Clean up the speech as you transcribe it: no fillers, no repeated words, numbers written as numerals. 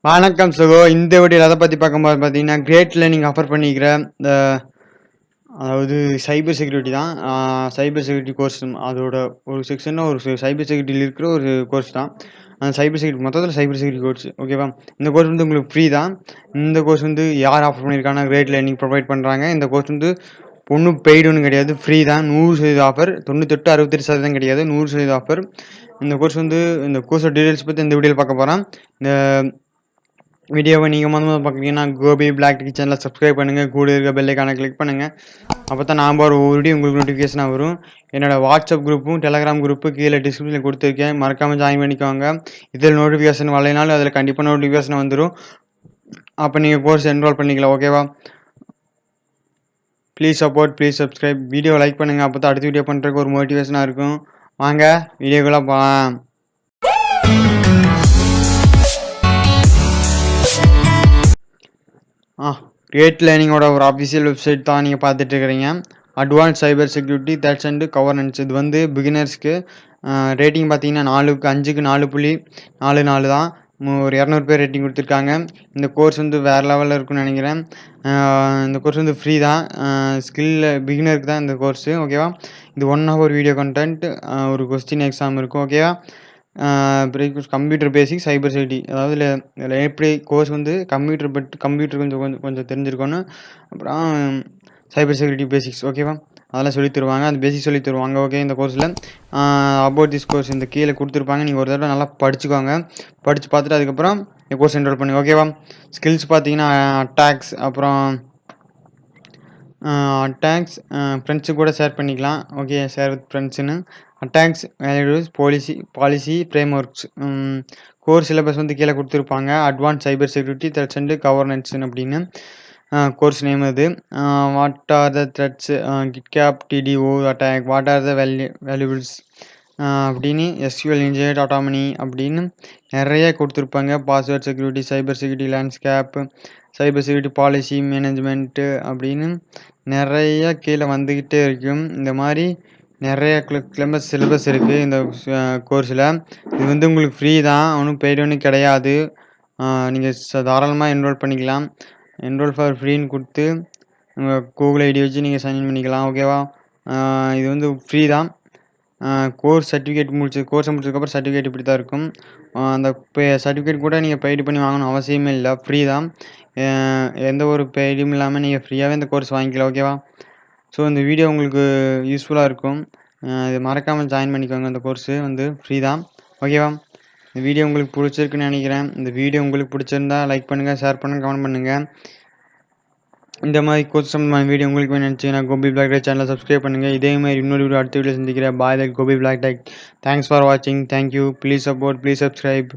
வணக்கம் சகோ. இந்த வீடியோவில் எதை பற்றி பார்க்கும்போது பார்த்தீங்கன்னா, கிரேட் லேர்னிங் ஆஃபர் பண்ணிக்கிற இந்த அதாவது சைபர் செக்யூரிட்டி தான். சைபர் செக்யூரிட்டி கோர்ஸ் அதோட ஒரு செக்ஷனில் ஒரு சைபர் செக்யூரிட்டியில் இருக்கிற ஒரு கோர்ஸ் தான். அந்த சைபர் செக்யூரிட்டி மொத்தத்தில் சைபர் செக்யூரிட்டி கோர்ஸ், ஓகேவா? இந்த கோர்ஸ் வந்து உங்களுக்கு ஃப்ரீ தான். இந்த கோர்ஸ் வந்து யார் ஆஃபர் பண்ணியிருக்காங்கன்னா, கிரேட் லேர்னிங் ப்ரொவைட் பண்ணுறாங்க. இந்த கோர்ஸ் வந்து ஒன்றும் பெய்டு ஒன்றும் கிடையாது, ஃப்ரீ தான். 100% ஆஃபர், 98-68% கிடையாது, 100% ஆஃபர். இந்த கோர்ஸ் வந்து இந்த கோர்ஸோட டீடைல்ஸ் பற்றி இந்த வீடியோவில் பார்க்க போகிறேன். இந்த வீடியோவை நீங்கள் முதல்ல பார்க்குறீங்கன்னா கோபி பிளாக் டெக் சேனலை சப்ஸ்கிரைப் பண்ணுங்கள், கூட இருக்க பெல்லைக்கான கிளிக் பண்ணுங்கள். அப்போ தான் நான் ஒரு வீடியோ உங்களுக்கு நோட்டிஃபிகேஷனாக வரும். என்னோடய வாட்ஸ்அப் குரூப்பும் டெலகிராம் குரூப்பு கீழே டிஸ்கிரிப்ஷனில் கொடுத்துருக்கேன், மறக்காமல் ஜாயின் பண்ணிக்கோங்க. இதில் நோட்டிஃபிகேஷன் வரலைனாலும் அதில் கண்டிப்பாக நோட்டிஃபிகேஷன் வந்துடும். அப்போ நீங்கள் கோர்ஸ் என்ரோல் பண்ணிக்கலாம், ஓகேவா? Please support, please subscribe. Video like பண்ணுங்கள், அப்போ தான் அடுத்த வீடியோ பண்ணுறதுக்கு ஒரு மோட்டிவேஷனாக இருக்கும். வாங்க வீடியோக்குள்ளே போகலாம். கிரேட் லேர்னிங்கோட ஒரு அஃபிஷியல் வெப்சைட் தான் நீங்கள் பார்த்துட்டு இருக்கிறீங்க. Advance cyber security threats and governance. இது வந்து பிகினர்ஸ்க்கு. ரேட்டிங் பார்த்தீங்கன்னா 5க்கு 4.44 தான். ஒரு 200 பேர் ரேட்டிங் கொடுத்துருக்காங்க. இந்த கோர்ஸ் வந்து வேறு லெவலில் இருக்குன்னு நினைக்கிறேன். இந்த கோர்ஸ் வந்து ஃப்ரீ தான். ஸ்கில் பிகினருக்கு தான் இந்த கோர்ஸு, ஓகேவா? இது 1 hour வீடியோ கண்டென்ட், ஒரு கொஸ்டின் எக்ஸாம் இருக்கும், ஓகேவா? கம்ப்யூட்டர் பேசிக் சைபர் செக்யூரிட்டி, அதாவது இதில் எப்படி கோர்ஸ் வந்து கம்ப்யூட்டர் கொஞ்சம் தெரிஞ்சிருக்கணும். அப்புறம் சைபர் செக்யூரிட்டி பேசிக்ஸ், ஓகேவா? அதெல்லாம் சொல்லி தருவாங்க, அந்த பேசிக் சொல்லி தருவாங்க, ஓகே? இந்த கோர்ஸில் அபவுட் திஸ் கோர்ஸ் இந்த கீழே கொடுத்துருப்பாங்க. நீங்கள் ஒரு தடவை நல்லா படிச்சுக்கோங்க. படித்து பார்த்துட்டு அதுக்கப்புறம் இந்த கோர்ஸ் என்ரோல் பண்ணுங்க, ஓகேவா? ஸ்கில்ஸ் பார்த்தீங்கன்னா அட்டாக்ஸ், அப்புறம் அட்டாக்ஸ் ஃப்ரெண்ட்ஸு கூட ஷேர் பண்ணிக்கலாம், ஓகே? ஷேர் வித் ஃப்ரெண்ட்ஸுன்னு. Attacks values policy frameworks. Core syllabus வந்து கீழே கொடுத்துருப்பாங்க. Advance cyber security threats and governance அப்படின்னு கோர்ஸ் நேம் அது. வாட் ஆர் த த்ரெட்ஸ், கிட்கேப் DDO attack, what are the valuables அப்படின்னு, எஸ்கியூஎல் இன்ஜினியர் ஆட்டோமனி அப்படின்னு நிறைய கொடுத்துருப்பாங்க. Password security, cyber security landscape, cyber security policy management அப்படின்னு நிறைய கீழே வந்துக்கிட்டே இருக்கும். இந்த மாதிரி நிறைய சிலபஸ் இருக்குது இந்த கோர்ஸில். இது வந்து உங்களுக்கு ஃப்ரீ தான், ஒன்றும் பெய்டு ஒன்றும் கிடையாது. நீங்கள் தாராளமாக என்ரோல் பண்ணிக்கலாம். என்ரோல் ஃபார் ஃப்ரீன்னு கொடுத்து உங்கள் கூகுள் ஐடி வச்சு நீங்கள் சைன்இன் பண்ணிக்கலாம், ஓகேவா? இது வந்து ஃப்ரீ தான். கோர்ஸை முடிச்சதுக்கப்புறம் சர்டிஃபிகேட் இப்படி தான் இருக்கும். அந்த சர்டிஃபிகேட் கூட நீங்கள் பெய்டு பண்ணி வாங்கணும் அவசியமே இல்லை, ஃப்ரீ தான். எந்த ஒரு பெய்டும் இல்லாமல் நீங்கள் ஃப்ரீயாகவே இந்த கோர்ஸ் வாங்கிக்கலாம், ஓகேவா? ஸோ இந்த வீடியோ உங்களுக்கு யூஸ்ஃபுல்லாக இருக்கும். இது மறக்காமல் ஜாயின் பண்ணிக்கோங்க. இந்த கோர்ஸு வந்து ஃப்ரீ தான், ஓகேவா? இந்த வீடியோ உங்களுக்கு பிடிச்சிருக்குன்னு நினைக்கிறேன். இந்த வீடியோ உங்களுக்கு பிடிச்சிருந்தா லைக் பண்ணுங்கள், ஷேர் பண்ணுங்கள், கமெண்ட் பண்ணுங்கள். இந்த மாதிரி கோர்ஸ் சம்பந்தமான வீடியோ உங்களுக்கு வேணும்னு நினச்சிங்கன்னா கோபி பிளாக் டெக் சேனலை சப்ஸ்கிரைப் பண்ணுங்கள். இதே மாதிரி இன்னொரு வீடியோ அடுத்த வீடியோ சந்திக்கிறேன். Bye, Gopi black tech. Thanks for வாட்சிங். Thank you. Please support, please subscribe.